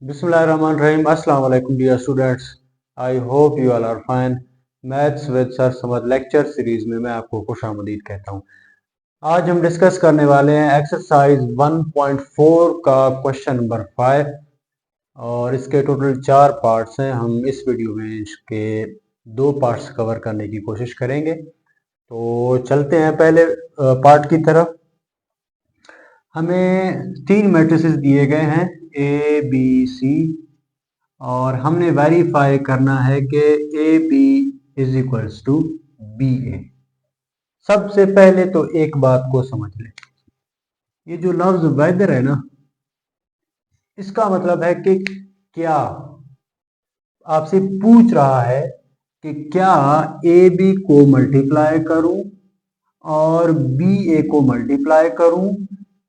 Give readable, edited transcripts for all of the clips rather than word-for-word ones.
Bismillahirrahmanirrahim. Assalamu alaikum dear students. I hope you all are fine. Maths with sir Samad lecture series में मैं आपको खुशामदीद कहता हूँ। आज हम डिस्कस करने वाले हैं एक्सरसाइज 1.4 का क्वेश्चन नंबर 5 और इसके टोटल 4 पार्ट्स हैं। हम इस वीडियो में इसके 2 पार्ट्स कवर करने की कोशिश करेंगे। तो चलते हैं पहले पार्ट की तरफ। हमें 3 मैट्रिसेस दिए गए हैं ए बी सी और हमने वेरीफाई करना है कि A B is equals to B A. सबसे पहले तो एक बात को समझ लें, ये जो लफ्ज वेदर है ना, इसका मतलब है कि क्या, आपसे पूछ रहा है कि क्या ए बी को मल्टीप्लाई करूं और बी ए को मल्टीप्लाई करूं,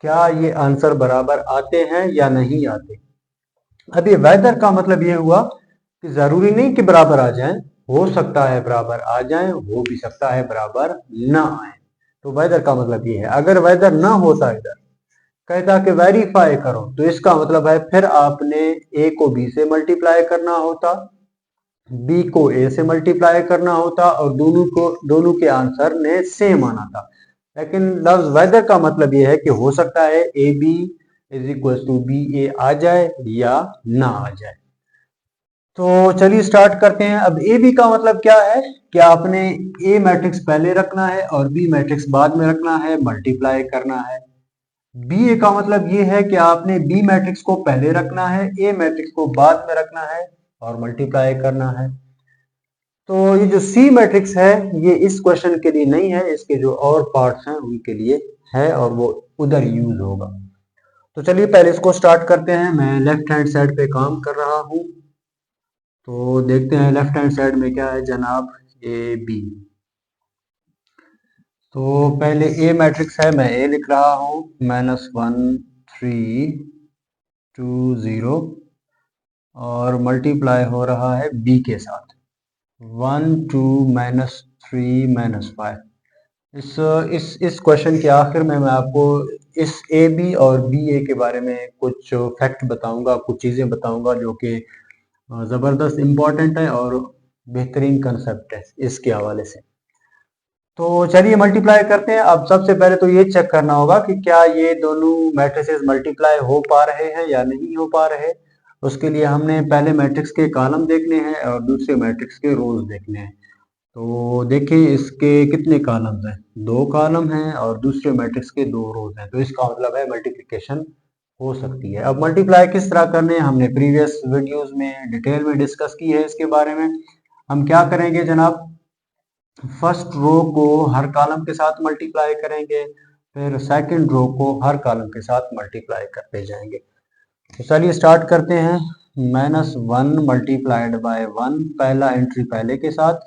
क्या ये आंसर बराबर आते हैं या नहीं आते। अब ये वेदर का मतलब ये हुआ कि जरूरी नहीं कि बराबर आ जाएं, हो सकता है बराबर आ जाएं, हो भी सकता है बराबर ना आए। तो वेदर का मतलब ये है। अगर वेदर ना होता, इधर कहता कि वेरीफाई करो, तो इसका मतलब है फिर आपने ए को बी से मल्टीप्लाई करना होता, बी को ए से मल्टीप्लाई करना होता और दोनों के आंसर ने सेम आना था। लेकिन लफ्ज वेदर का मतलब यह है कि हो सकता है A B is equal to B A आ जाए या ना आ जाए। तो चलिए स्टार्ट करते हैं। अब ए बी का मतलब क्या है कि आपने ए मैट्रिक्स पहले रखना है और बी मैट्रिक्स बाद में रखना है, मल्टीप्लाई करना है। बी ए का मतलब ये है कि आपने बी मैट्रिक्स को पहले रखना है, ए मैट्रिक्स को बाद में रखना है और मल्टीप्लाई करना है। तो ये जो सी मैट्रिक्स है ये इस क्वेश्चन के लिए नहीं है, इसके जो और पार्ट्स हैं उनके लिए है और वो उधर यूज होगा। तो चलिए पहले इसको स्टार्ट करते हैं। मैं लेफ्ट हैंड साइड पे काम कर रहा हूं, तो देखते हैं लेफ्ट हैंड साइड में क्या है जनाब। ए बी, तो पहले ए मैट्रिक्स है, मैं ए लिख रहा हूं, -1 3 2 0 और मल्टीप्लाई हो रहा है बी के साथ 1 2 -3 -5। इस क्वेश्चन के आखिर में मैं आपको इस ए बी और बी ए के बारे में कुछ फैक्ट बताऊंगा, कुछ चीज़ें बताऊंगा जो कि ज़बरदस्त इम्पॉर्टेंट है और बेहतरीन कंसेप्ट है इसके हवाले से। तो चलिए मल्टीप्लाई करते हैं। अब सबसे पहले तो ये चेक करना होगा कि क्या ये दोनों मैट्रिसेस मल्टीप्लाई हो पा रहे हैं या नहीं हो पा रहे। उसके लिए हमने पहले मैट्रिक्स के कॉलम देखने हैं और दूसरे मैट्रिक्स के रोज देखने हैं। तो देखें इसके कितने कॉलम्स हैं, 2 कॉलम हैं और दूसरे मैट्रिक्स के 2 रोज हैं, तो इसका मतलब है मल्टीप्लिकेशन हो सकती है। अब मल्टीप्लाई किस तरह करने हैं हमने प्रीवियस वीडियोस में डिटेल में डिस्कस की है इसके बारे में। हम क्या करेंगे जनाब, फर्स्ट रो को हर कॉलम के साथ मल्टीप्लाई करेंगे, फिर सेकंड रो को हर कॉलम के साथ मल्टीप्लाई करते जाएंगे। तो चलिए स्टार्ट करते हैं। -1 मल्टीप्लाइड बाय 1, पहला एंट्री पहले के साथ,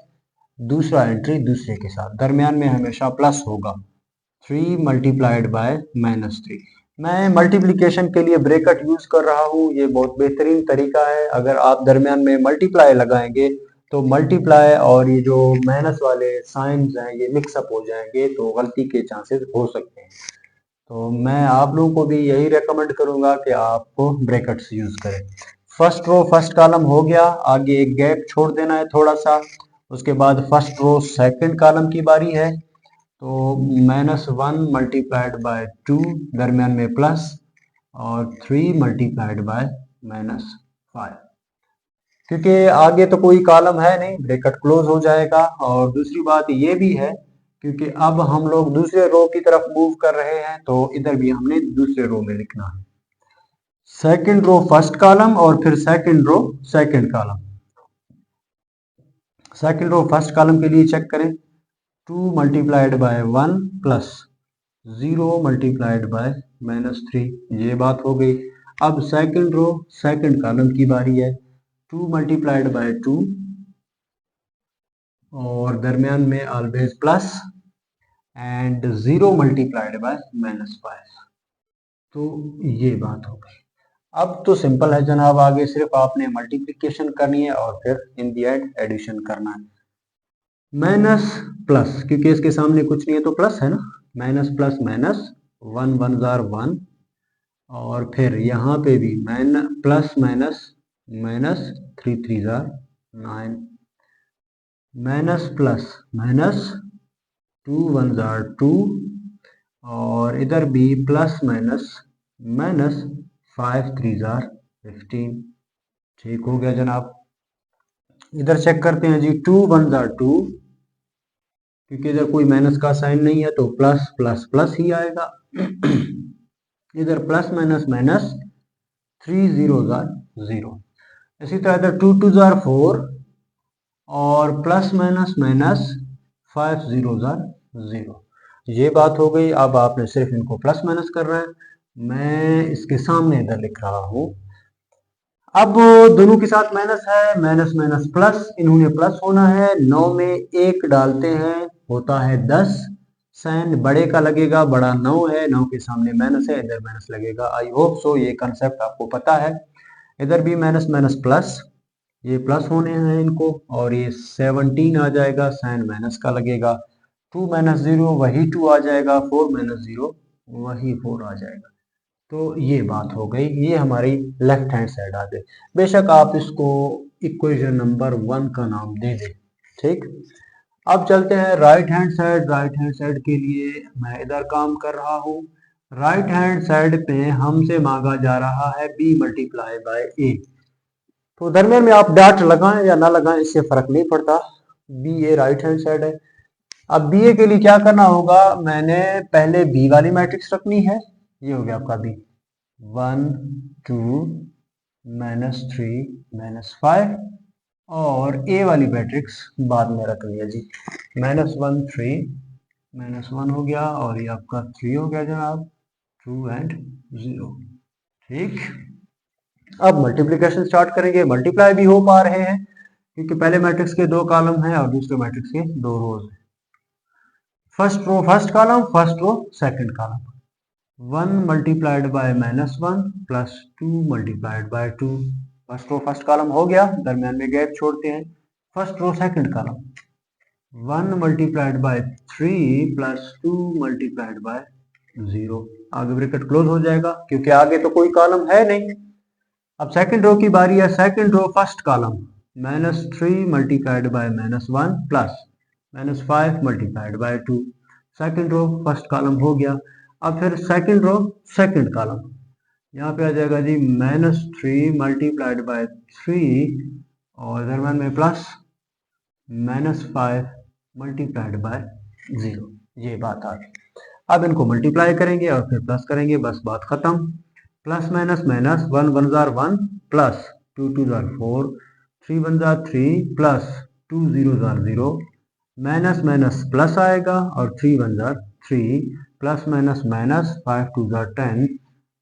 दूसरा एंट्री दूसरे के साथ, दरमियान में हमेशा प्लस होगा। 3 मल्टीप्लाइड बाय -3। मैं मल्टीप्लिकेशन के लिए ब्रैकेट यूज कर रहा हूँ, ये बहुत बेहतरीन तरीका है। अगर आप दरमियान में मल्टीप्लाई लगाएंगे तो मल्टीप्लाई और ये जो माइनस वाले साइंस हैं ये मिक्सअप हो जाएंगे, तो गलती के चांसेस हो सकते हैं। तो मैं आप लोगों को भी यही रेकमेंड करूंगा कि आपको ब्रैकेट्स यूज करें। फर्स्ट रो फर्स्ट कॉलम हो गया, आगे एक गैप छोड़ देना है थोड़ा सा। उसके बाद फर्स्ट रो सेकंड कॉलम की बारी है, तो -1 मल्टीप्लाइड बाय 2, दरमियान में प्लस, और 3 मल्टीप्लाइड बाय -5। क्योंकि आगे तो कोई कॉलम है नहीं, ब्रैकेट क्लोज हो जाएगा। और दूसरी बात ये भी है क्योंकि अब हम लोग दूसरे रो की तरफ मूव कर रहे हैं, तो इधर भी हमने दूसरे रो में लिखना है। सेकंड रो फर्स्ट कॉलम और फिर second row second column. Second row first column के लिए चेक करें, 2 multiplied by 1 plus 0 multiplied by -3, ये बात हो गई। अब सेकंड रो सेकंड कॉलम की बारी है, 2 मल्टीप्लाइड बाय 2 और दरमियान में always plus and 0 multiplied by -5। तो ये बात हो गई। अब तो सिंपल है जनाब, आगे सिर्फ आपने मल्टीप्लिकेशन करनी है और फिर इन दी एंड एडिशन करना है। माइनस प्लस, क्योंकि इसके सामने कुछ नहीं है तो प्लस है ना, माइनस प्लस माइनस, 1 1 जार 1 और फिर यहाँ पे भी plus minus minus 3 3 jar 9 minus plus minus 2 1 jar 2 और इधर भी प्लस माइनस माइनस 5 3 जार 15। ठीक हो गया जनाब। इधर चेक करते हैं जी 2 1 जार 2 क्योंकि इधर कोई माइनस का साइन नहीं है तो प्लस प्लस प्लस ही आएगा। इधर प्लस माइनस माइनस 3 0 जार 0। इसी तरह इधर 2 2 जार 4 और प्लस माइनस माइनस 5 0 जार 0। ये बात हो गई। अब आपने सिर्फ इनको प्लस माइनस कर रहा है, मैं इसके सामने इधर लिख रहा हूं। अब दोनों के साथ माइनस है, माइनस माइनस प्लस, इन्होंने प्लस होना है। 9 में 1 डालते हैं होता है 10। साइन बड़े का लगेगा, बड़ा 9 है, 9 के सामने माइनस है, इधर माइनस लगेगा। आई होप सो ये कंसेप्ट आपको पता है। इधर भी माइनस माइनस प्लस, ये प्लस होने हैं इनको, और ये 17 आ जाएगा, साइन माइनस का लगेगा। 2 माइनस 0 वही 2 आ जाएगा, 4 माइनस 0 वही 4 आ जाएगा। तो ये बात हो गई, ये हमारी लेफ्ट हैंड साइड आ गई। बेशक आप इसको इक्वेशन नंबर 1 का नाम दे दें। ठीक, अब चलते हैं right hand side. Right hand side के लिए मैं इधर काम कर रहा हूँ। राइट हैंड साइड पे हमसे मांगा जा रहा है b मल्टीप्लाई बाय a। तो दरमियान में आप डॉट लगाएं या ना लगाएं इससे फर्क नहीं पड़ता, बी ए राइट हैंड साइड है। अब बी ए के लिए क्या करना होगा, मैंने पहले बी वाली मैट्रिक्स रखनी है, ये हो गया आपका बी 1 2 -3 -5, और ए वाली मैट्रिक्स बाद में रखनी है जी, -1 3 -1 हो गया, और ये आपका 3 हो गया जनाब, 2 and 0। ठीक, अब मल्टीप्लिकेशन स्टार्ट करेंगे। मल्टीप्लाई भी हो पा रहे हैं क्योंकि पहले मैट्रिक्स के 2 कॉलम हैं और दूसरे मैट्रिक्स के 2 रोज हैं। First row first column, first row second column. 1 multiplied by -1 plus 2 multiplied by 2। First row first column हो गया, दरमियान में गैप छोड़ते हैं। First row second column, 1 multiplied by 3 plus 2 multiplied by 0। आगे ब्रैकेट क्लोज हो जाएगा क्योंकि आगे तो कोई कॉलम है नहीं। अब सेकंड रो की बारी है। Second row first column, -3 multiplied by -1 plus -5 multiplied by 2। Second row first column हो गया। अब फिर सेकंड रो सेकंड कॉलम, यहाँ पे आ जाएगा जी -3 मल्टीप्लाइड बाय 3 और दरम्यान में प्लस -5 मल्टीप्लाइड बाय 0। ये बात आ गई। अब इनको मल्टीप्लाई करेंगे और फिर प्लस करेंगे, बस बात खत्म। Plus minus minus, 1 1 jar 1 plus 2 2 jar 4, 3 1 jar 3 plus 2 0 jar 0, minus minus plus आएगा और 3 1 jar 3 plus minus minus 5 2 jar 10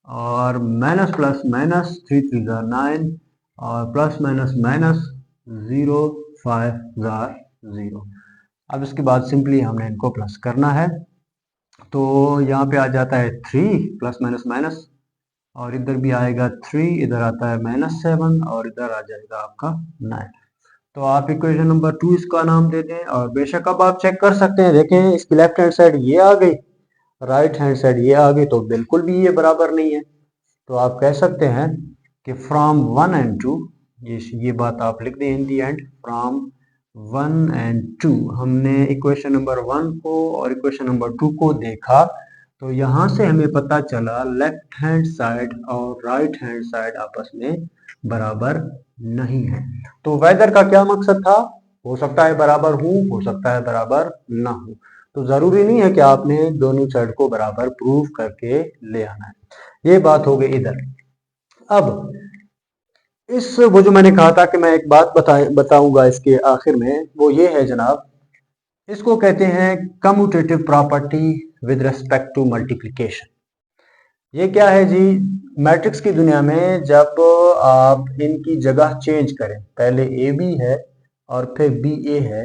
और माइनस प्लस माइनस 3 3 जार 9 और प्लस माइनस माइनस 0 5 जार 0। अब इसके बाद सिंपली हमने इनको प्लस करना है, तो यहाँ पे आ जाता है 3 प्लस माइनस माइनस, और इधर भी आएगा 3, इधर आता है -7 और इधर आ जाएगा आपका 9। तो आप इक्वेशन नंबर 2 इसका नाम दे दें। और बेशक अब आप चेक कर सकते हैं, देखें इसकी लेफ्ट हैंड साइड ये आ गई, राइट हैंड साइड ये आ गई, तो बिल्कुल भी ये बराबर नहीं है। तो आप कह सकते हैं कि फ्रॉम 1 and 2, ये बात आप लिख दें इन दी एंड, फ्रॉम 1 and 2 हमने इक्वेशन नंबर 1 को और इक्वेशन नंबर 2 को देखा, तो यहाँ से हमें पता चला लेफ्ट हैंड साइड और राइट हैंड साइड आपस में बराबर नहीं है। तो वेदर का क्या मकसद था, हो सकता है बराबर हो सकता है बराबर ना हो, तो जरूरी नहीं है कि आपने दोनों साइड को बराबर प्रूव करके ले आना है। ये बात हो गई इधर। अब इस वो जो मैंने कहा था कि मैं एक बात बताऊंगा इसके आखिर में, वो ये है जनाब, इसको कहते हैं commutative property with respect to multiplication. ये क्या है जी, मैट्रिक्स की दुनिया में जब आप इनकी जगह चेंज करें, पहले ए बी है और फिर बी ए है,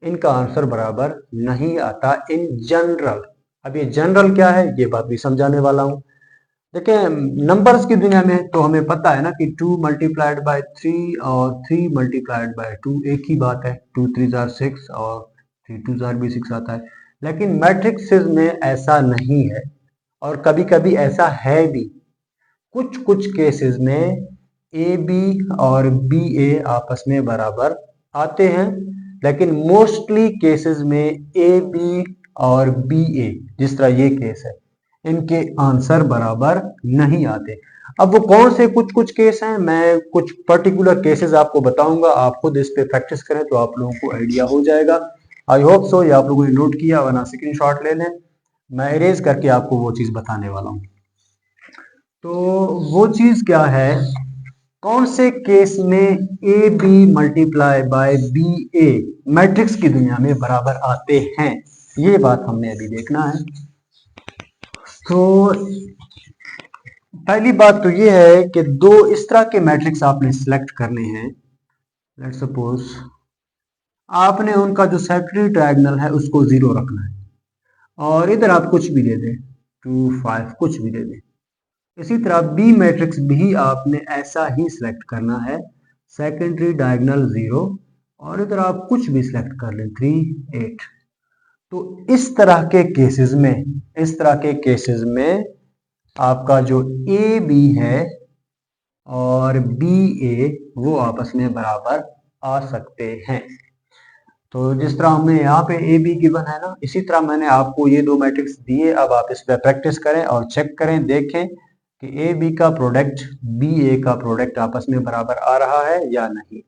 इनका आंसर बराबर नहीं आता इन जनरल। अब ये जनरल क्या है, ये बात भी समझाने वाला हूं। देखिए नंबर्स की दुनिया में तो हमें पता है ना कि 2 मल्टीप्लाइड बाय 3 और 3 मल्टीप्लाइड बाय 2 एक ही बात है, 2 3 जार 6 और 3 2 जार भी 6 आता है। लेकिन मैट्रिक्स में ऐसा नहीं है, और कभी कभी ऐसा है भी। कुछ कुछ केसेस में ए बी और बी ए आपस में बराबर आते हैं, लेकिन मोस्टली केसेस में ए बी और बी ए, जिस तरह ये केस है, इनके आंसर बराबर नहीं आते। अब वो कौन से कुछ कुछ केस हैं, मैं कुछ पर्टिकुलर केसेस आपको बताऊंगा, आप खुद इस पे प्रैक्टिस करें तो आप लोगों को आइडिया हो जाएगा। आई होप सो ये आप लोगों ने नोट किया, वरना स्क्रीनशॉट ले लें, मैं इरेज करके आपको वो चीज बताने वाला हूं। तो वो चीज क्या है, कौन से केस में A B multiply by B A matrix की दुनिया में बराबर आते हैं, ये बात हमने अभी देखना है। तो पहली बात तो ये है कि दो इस तरह के मैट्रिक्स आपने सिलेक्ट करने हैं। लेट्स सपोज आपने उनका जो सेकेंडरी डायगोनल है उसको 0 रखना है, और इधर आप कुछ भी दे दें, 2 5 कुछ भी दे दें। इसी तरह बी मैट्रिक्स भी आपने ऐसा ही सिलेक्ट करना है, सेकेंडरी डायगोनल 0, और इधर आप कुछ भी सिलेक्ट कर लें, 3 8। तो इस तरह के केसेस में आपका जो ए बी है और बी ए वो आपस में बराबर आ सकते हैं। तो जिस तरह हमने यहाँ पे ए बी गिवन है ना, इसी तरह मैंने आपको ये दो मैट्रिक्स दिए, अब आप इस पर प्रैक्टिस करें और चेक करें, देखें कि ए बी का प्रोडक्ट बी ए का प्रोडक्ट आपस में बराबर आ रहा है या नहीं।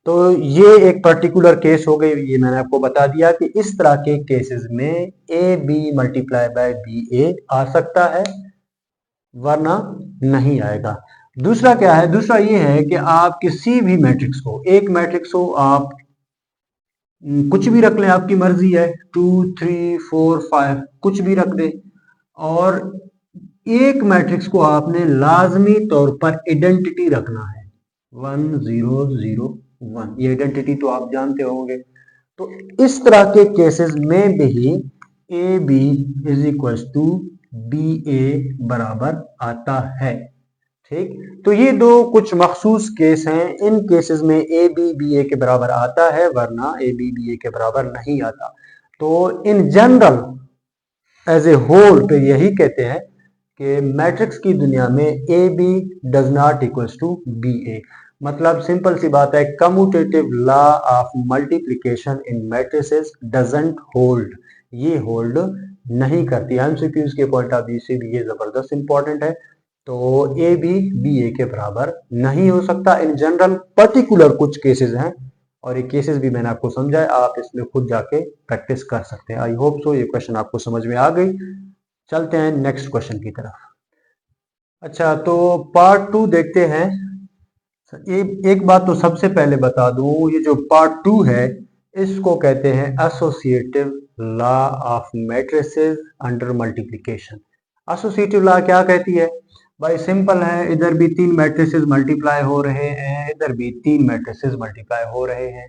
तो ये एक पर्टिकुलर केस हो गई, ये मैंने आपको बता दिया कि इस तरह के केसेस में A B multiply by B A आ सकता है, वरना नहीं आएगा। दूसरा क्या है, दूसरा ये है कि आप किसी भी मैट्रिक्स को, एक मैट्रिक्स हो आप कुछ भी रख लें, आपकी मर्जी है, 2 3 4 5 कुछ भी रख दें, और एक मैट्रिक्स को आपने लाजमी तौर पर आइडेंटिटी रखना है, 1 0 0 1, ये आइडेंटिटी तो आप जानते होंगे। तो इस तरह के केसेस में भी A B is equal to B A बराबर आता है। ठीक, तो ये दो कुछ मखसूस केस हैं, इन केसेस में ए बी बी ए के बराबर आता है, वरना ए बी बी ए के बराबर नहीं आता। तो in general as a whole तो यही कहते हैं कि मैट्रिक्स की दुनिया में A B does not equals to B A. मतलब सिंपल सी बात है, commutative law of multiplication in matrices doesn't hold, ये होल्ड नहीं करती। एमसीक्यूज के पॉइंट ऑफ व्यू से भी ये जबरदस्त इंपॉर्टेंट है। तो ए बी बी ए के बराबर नहीं हो सकता इन जनरल, पर्टिकुलर कुछ केसेस हैं, और ये केसेस भी मैंने आपको समझाया, आप इसमें खुद जाके प्रैक्टिस कर सकते हैं। आई होप सो ये क्वेश्चन आपको समझ में आ गई। चलते हैं नेक्स्ट क्वेश्चन की तरफ। अच्छा, तो पार्ट 2 देखते हैं। एक बात तो सबसे पहले बता दूं, ये जो पार्ट 2 है इसको कहते हैं associative law of matrices under multiplication. Associative law क्या कहती है भाई, सिंपल है, इधर भी 3 मैट्रिसेस मल्टीप्लाई हो रहे हैं, इधर भी 3 मैट्रिसेस मल्टीप्लाई हो रहे हैं।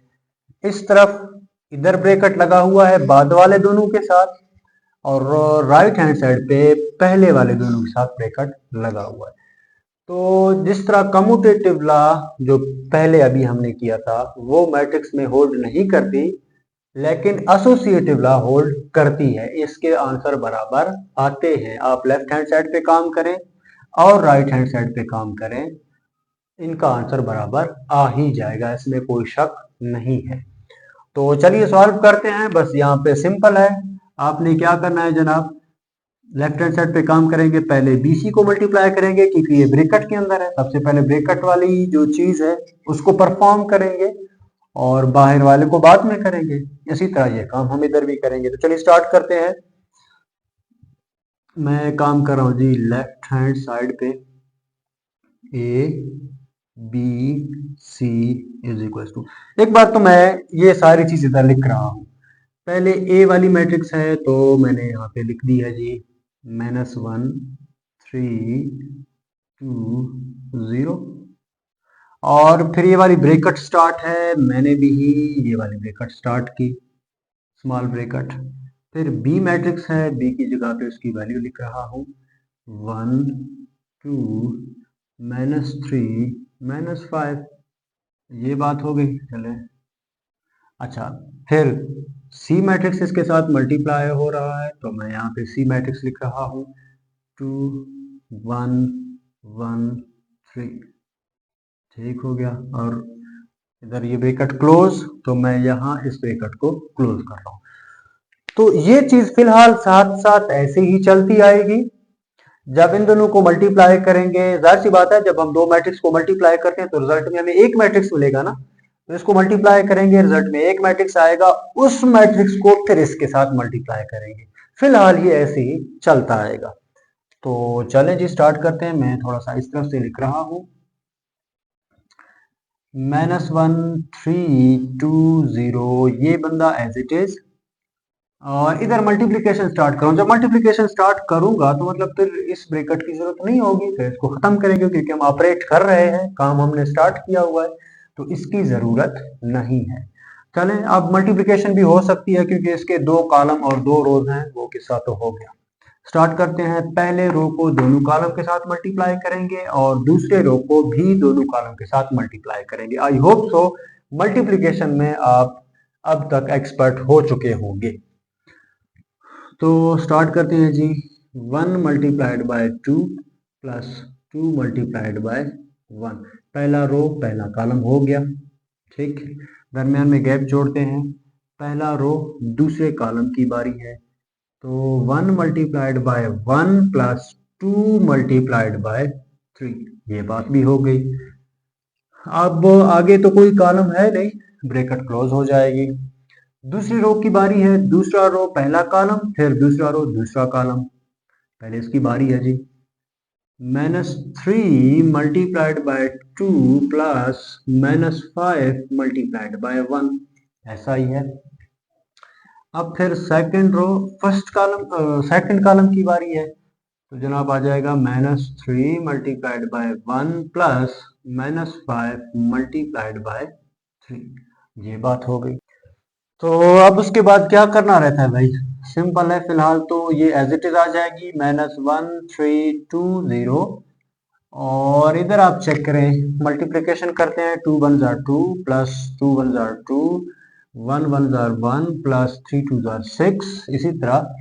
इस तरफ इधर ब्रैकेट लगा हुआ है बाद वाले दोनों के साथ, और राइट हैंड साइड पे पहले वाले दोनों के साथ ब्रैकेट लगा हुआ है। तो जिस तरह कम्यूटेटिव लॉ जो पहले अभी हमने किया था वो मैट्रिक्स में होल्ड नहीं करती, लेकिन एसोसिएटिव लॉ होल्ड करती है, इसके आंसर बराबर आते हैं। आप लेफ्ट हैंड साइड पे काम करें और राइट हैंड साइड पे काम करें, इनका आंसर बराबर आ ही जाएगा, इसमें कोई शक नहीं है। तो चलिए सॉल्व करते हैं। बस यहाँ पे सिंपल है, आपने क्या करना है जनाब, लेफ्ट हैंड साइड पे काम करेंगे, पहले बीसी को मल्टीप्लाई करेंगे क्योंकि ये ब्रैकेट के अंदर है, सबसे पहले ब्रैकेट वाली जो चीज है उसको परफॉर्म करेंगे और बाहर वाले को बाद में करेंगे। इसी तरह ये काम हम इधर भी करेंगे। तो चलिए स्टार्ट करते हैं। मैं काम कर रहा हूँ जी लेफ्ट हैंड साइड पे, A B C is equal to, एक बार तो मैं ये सारी चीज इधर लिख रहा हूँ। पहले ए वाली मैट्रिक्स है तो मैंने यहाँ पे लिख दी है जी -1 3 2 0, और फिर ये वाली ब्रैकेट स्टार्ट है, मैंने भी ये वाली ब्रैकेट स्टार्ट की, स्मॉल ब्रैकेट। फिर बी मैट्रिक्स है, बी की जगह पे उसकी वैल्यू लिख रहा हूँ 1 2 -3 -5, ये बात हो गई। चले, अच्छा, फिर सी मैट्रिक्स इसके साथ मल्टीप्लाई हो रहा है तो मैं यहाँ पे सी मैट्रिक्स लिख रहा हूँ 2 1 1 3। ठीक हो गया। और इधर ये ब्रैकेट क्लोज, तो मैं यहाँ इस ब्रैकेट को क्लोज कर रहा हूँ। तो ये चीज फिलहाल साथ साथ ऐसे ही चलती आएगी। जब इन दोनों को मल्टीप्लाई करेंगे, जाहिर सी बात है जब हम दो मैट्रिक्स को मल्टीप्लाई करते हैं तो रिजल्ट में हमें एक मैट्रिक्स मिलेगा ना, तो इसको मल्टीप्लाई करेंगे, रिजल्ट में एक मैट्रिक्स आएगा, उस मैट्रिक्स को फिर इसके साथ मल्टीप्लाई करेंगे। फिलहाल ये ऐसे ही चलता आएगा। तो चलें जी स्टार्ट करते हैं। मैं थोड़ा सा इस तरफ से लिख रहा हूं, -1 3 2 0, ये बंदा एज इट इज। और इधर मल्टीप्लिकेशन स्टार्ट करूं, जब मल्टीप्लिकेशन स्टार्ट करूंगा तो मतलब फिर इस ब्रैकेट की जरूरत नहीं होगी, फिर इसको खत्म करेंगे क्योंकि हम ऑपरेट कर रहे हैं, काम हमने स्टार्ट किया हुआ है, तो इसकी जरूरत नहीं है। चलें, अब मल्टीप्लिकेशन भी हो सकती है क्योंकि इसके दो कॉलम और दो रोज हैं, वो किस्सा तो हो गया। स्टार्ट करते हैं। पहले रो को दोनों कॉलम के साथ मल्टीप्लाई करेंगे और दूसरे रो को भी दोनों कॉलम के साथ मल्टीप्लाई करेंगे। आई होप सो मल्टीप्लिकेशन में आप अब तक एक्सपर्ट हो चुके होंगे। तो स्टार्ट करते हैं जी। 1 multiplied by 2 plus 2 multiplied by 1। पहला रो पहला कॉलम हो गया। ठीक, दरमियान में गैप जोड़ते हैं। पहला रो दूसरे कॉलम की बारी है, तो 1 multiplied by 1 plus 2 multiplied by 3, ये बात भी हो गई। अब आगे तो कोई कॉलम है नहीं, ब्रैकेट क्लोज हो जाएगी। दूसरी रो की बारी है, दूसरा रो पहला कॉलम, फिर दूसरा रो दूसरा कॉलम। पहले इसकी बारी है जी। -3 multiplied by 2 plus -5 multiplied by 1, ऐसा ही है। अब फिर second row first column second column की बारी है, तो जनाब आ जाएगा -3 multiplied by 1 plus -5 multiplied by 3, ये बात हो गई। तो अब उसके बाद क्या करना रहता है भाई, सिंपल है। फिलहाल तो ये एज इट इज आ जाएगी, -1 3 2 0। और इधर आप चेक करें, मल्टीप्लिकेशन करते हैं। 2 1 jar 2 plus 2 1 jar 2, 1 1 jar 1 plus 3 2 jar 6। इसी तरह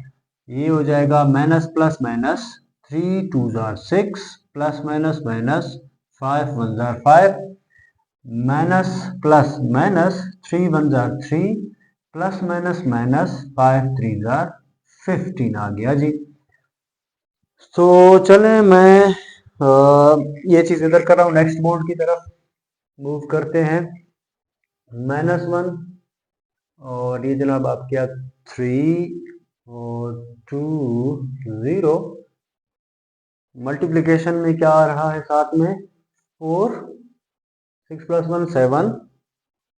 ये हो जाएगा minus plus minus, 3 2 jar 6 plus minus minus, 5 1 jar 5, minus plus minus, 3 1 jar 3 plus minus minus, 5 3 jar 15 आ गया जी। तो चले मैं ये चीज इधर कर रहा हूँ, नेक्स्ट बोर्ड की तरफ मूव करते हैं। -1 और ये जनाब आप क्या 3 और 2 0। मल्टीप्लिकेशन में क्या आ रहा है साथ में, 4, 6 + 1 7,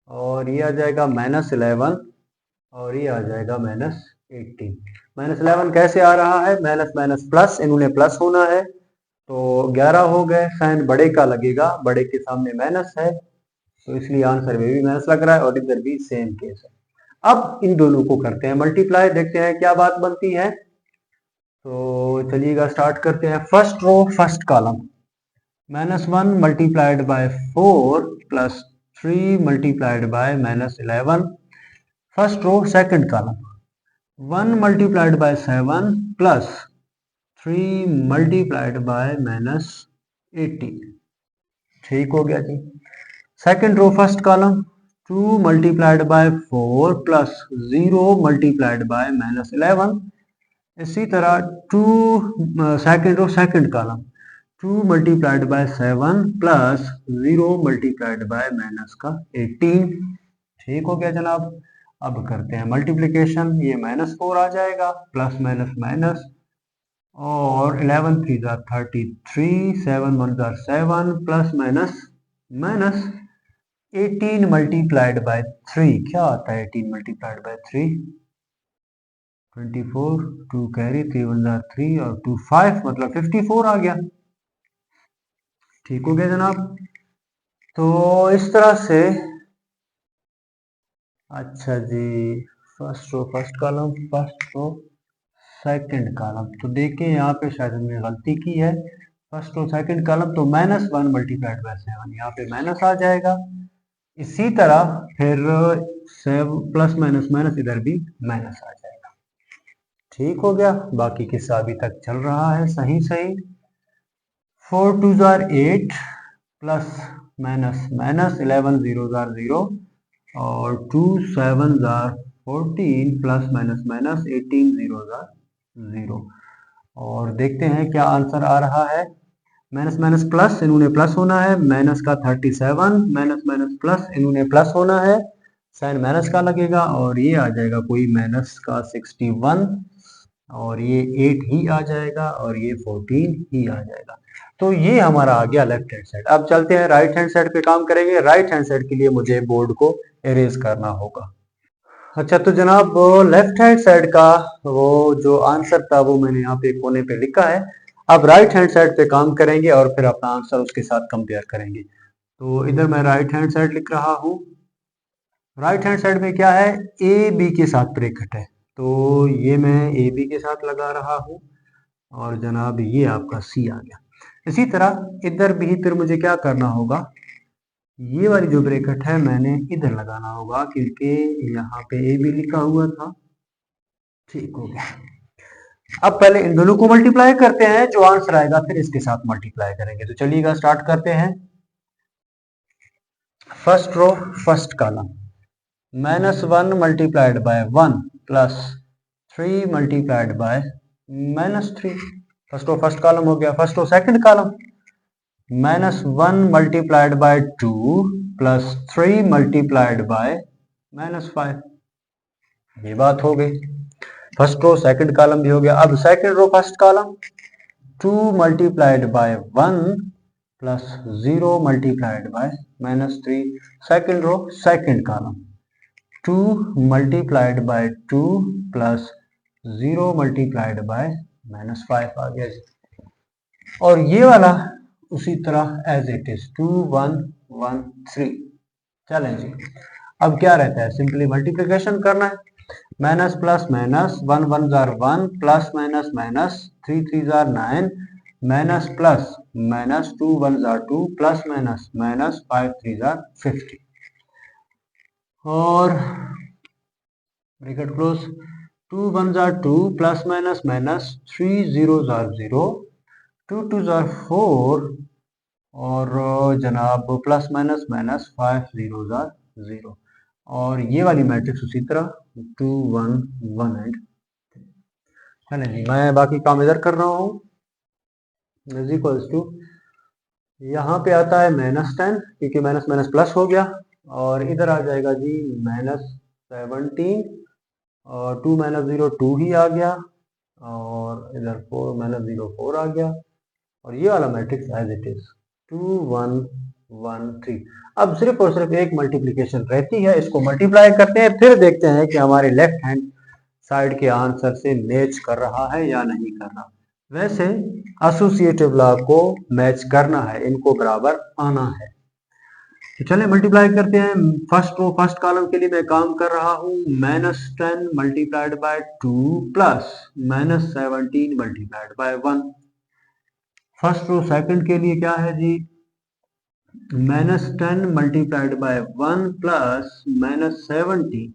और ये आ जाएगा -11 और ये आ जाएगा -18। -11 कैसे आ रहा है, माइनस माइनस प्लस, इन्होंने प्लस होना है, तो 11 हो गए। साइन बड़े का लगेगा, बड़े के सामने माइनस है, तो इसलिए आंसर में भी माइनस लग रहा है और इधर भी सेम केस है। अब इन दोनों को करते हैं मल्टीप्लाई, देखते हैं क्या बात बनती है। तो चलिएगा स्टार्ट करते हैं। First row first column, -1 multiplied by 4 plus 3 multiplied by -11। First row second column, 1 multiplied by 7 plus 3 multiplied by -18। ठीक हो गया जी। Second row first column, 2 multiplied by 4 plus 0 multiplied by -11। इसी तरह 2 second row second column, 2 multiplied by 7 plus 0 multiplied by -18। ठीक हो गया जनाब। अब करते हैं मल्टीप्लिकेशन, ये -4 आ जाएगा, प्लस माइनस माइनस, और 11 3 jar 33, 7 1 jar 7, plus minus minus 18 multiplied by 3। क्या आता है 18 मल्टीप्लाइड बाय 3, 24, 2 कैरी, 3 1 जार 3 और 2 5, मतलब 54 आ गया। ठीक हो गया जनाब। तो इस तरह से, अच्छा जी, first row first column, first row second column, तो देखिए यहाँ पे शायद हमने गलती की है। फर्स्ट रो सेकंड कॉलम, तो -1 मल्टीप्लाइड बाय 7, यहाँ पे माइनस आ जाएगा। इसी तरह फिर 7 प्लस माइनस माइनस, इधर भी माइनस आ जाएगा। ठीक हो गया, बाकी किस्सा अभी तक चल रहा है सही सही। 4 2 jar 8 plus minus minus 11 0 jar 0 और 2 7 jar 14 plus minus minus 18 0 jar 0। और देखते हैं क्या आंसर आ रहा है। माइनस माइनस प्लस, इन्होंने प्लस होना है, माइनस का 37, माइनस माइनस प्लस, इन्होंने प्लस होना है, साइन माइनस का लगेगा और ये आ जाएगा कोई माइनस का 61 और ये 8 ही आ जाएगा और ये 14 ही आ जाएगा। तो ये हमारा आ गया लेफ्ट हैंड साइड। अब चलते हैं राइट हैंड साइड पे काम करेंगे। राइट हैंड साइड के लिए मुझे बोर्ड को इरेज करना होगा। अच्छा तो जनाब लेफ्ट हैंड साइड का वो जो आंसर था वो मैंने यहाँ पे कोने पे लिखा है। अब राइट हैंड साइड पे काम करेंगे और फिर अपना आंसर उसके साथ कंपेयर करेंगे। तो इधर मैं राइट हैंड साइड लिख रहा हूँ। राइट हैंड साइड में क्या है, ए बी के साथ ब्रैकेट है, तो ये मैं ए बी के साथ लगा रहा हूँ और जनाब ये आपका सी आ गया। इसी तरह इधर भी फिर मुझे क्या करना होगा, ये वाली जो ब्रैकेट है मैंने इधर लगाना होगा क्योंकि यहाँ पे ए बी लिखा हुआ था। ठीक हो गया। अब पहले इन दोनों को मल्टीप्लाई करते हैं, जो आंसर आएगा फिर इसके साथ मल्टीप्लाई करेंगे। तो चलिएगा स्टार्ट करते हैं। First row first column, -1 multiplied by 1 plus 3 multiplied by -3। First row first column हो गया। First row second column, -1 multiplied by 2 plus 3 multiplied by -5। ये बात हो गई। फर्स्ट रो सेकंड कॉलम भी हो गया। अब second row first column, 2 multiplied by 1 plus 0 multiplied by -3। Second row second column, 2 multiplied by 2 plus 0 multiplied by -5 आ गया जी। और ये वाला उसी तरह एज इट इज 2 1 1 3। चलें जी, अब क्या रहता है, सिंपली मल्टीप्लिकेशन करना है। Minus plus minus, 1 1 jar 1 plus minus minus 3 3 jar 9 minus plus minus 2 1 jar 2 plus minus minus 5 3 jar 50 और bracket close. 2 1 jar 2 plus minus minus 3 0 jar 0 2 2 jar 4 और जनाब प्लस माइनस माइनस 5 0 जार 0 और ये वाली मैट्रिक्स उसी तरह 2 1 1 एंड। चलें जी, मैं बाकी काम इधर कर रहा हूँ। इज इक्वल्स टू, यहाँ पे आता है -10 क्योंकि माइनस माइनस प्लस हो गया और इधर आ जाएगा जी -17 और 2 0 2 ही आ गया और इधर 4 0 4 आ गया और ये वाला मैट्रिक्स एज इट इज 2 1 1 3। अब सिर्फ और सिर्फ एक मल्टीप्लिकेशन रहती है, इसको मल्टीप्लाई करते हैं, फिर देखते हैं कि हमारे लेफ्ट हैंड साइड के आंसर से मैच कर रहा है या नहीं कर रहा। वैसे एसोसिएटिव लॉ को मैच करना है, इनको बराबर आना है। तो चलें मल्टीप्लाई करते हैं। फर्स्ट रो फर्स्ट कॉलम के लिए मैं काम कर रहा हूँ। -10 multiplied by 2 plus -17 multiplied by 1। First row second के लिए क्या है जी, -10 मल्टीप्लाइड बाय 1 प्लस -17,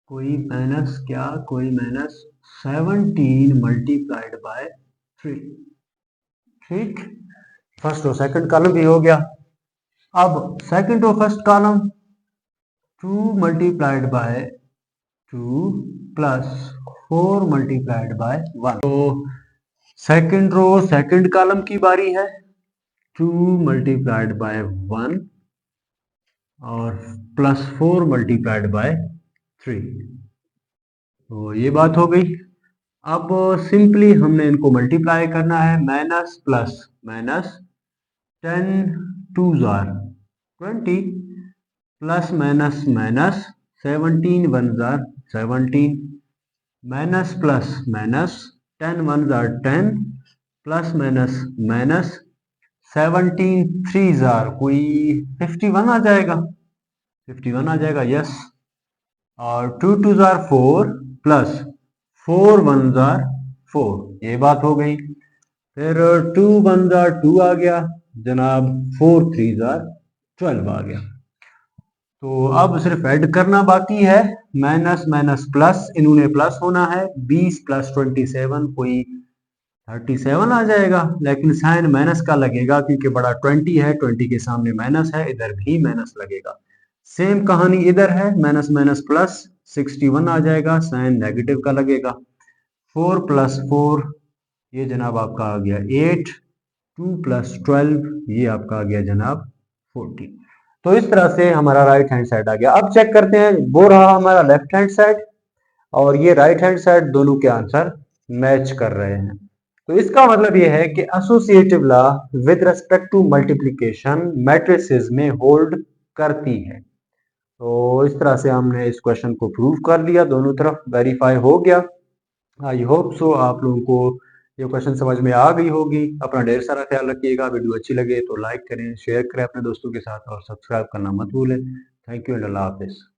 कोई माइनस क्या कोई -17 मल्टीप्लाइड बाय 3। ठीक, फर्स्ट रो सेकंड कॉलम भी हो गया। अब second row first column, 2 multiplied by 2 plus 4 multiplied by 1। तो सेकंड रो सेकंड कॉलम की बारी है। 2 मल्टीप्लाइड बाय 1 और प्लस 4 मल्टीप्लाइड बाय 3। तो ये बात हो गई। अब सिंपली हमने इनको मल्टीप्लाई करना है। Minus plus minus 10 2 jar 20 plus minus minus 17 1 jar 17 minus plus minus 10 1 jar 10 plus minus minus 17 3 jar कोई 51 आ जाएगा, 51 आ जाएगा यस। और 2 2 जार 4 प्लस 4 1 जार 4, ये बात हो गई। फिर 2 1 जार 2 आ गया जनाब, 4 3 जार 12 आ गया। तो अब सिर्फ ऐड करना बाकी है। माइनस माइनस प्लस, इन्होंने प्लस होना है। 20 प्लस 27 कोई 37 आ जाएगा, लेकिन साइन माइनस का लगेगा क्योंकि बड़ा 20 है, 20 के सामने माइनस है, इधर भी माइनस लगेगा। सेम कहानी इधर है, माइनस माइनस प्लस, 61 आ जाएगा, साइन नेगेटिव का लगेगा। 4 + 4 ये जनाब आपका आ गया 8, 2 + 12 ये आपका आ गया जनाब 14। तो इस तरह से हमारा राइट हैंड साइड आ गया। अब चेक करते हैं, वो रहा हमारा लेफ्ट हैंड साइड और ये राइट हैंड साइड, दोनों के आंसर मैच कर रहे हैं। तो इसका मतलब ये है कि associative law with respect to multiplication matrices में होल्ड करती है। तो इस तरह से हमने इस क्वेश्चन को प्रूव कर लिया, दोनों तरफ वेरीफाई हो गया। आई होप सो आप लोगों को ये क्वेश्चन समझ में आ गई होगी। अपना ढेर सारा ख्याल रखिएगा। वीडियो अच्छी लगे तो लाइक करें, शेयर करें अपने दोस्तों के साथ और सब्सक्राइब करना मत भूलें। थैंक यू एंड अल्लाह हाफिज़।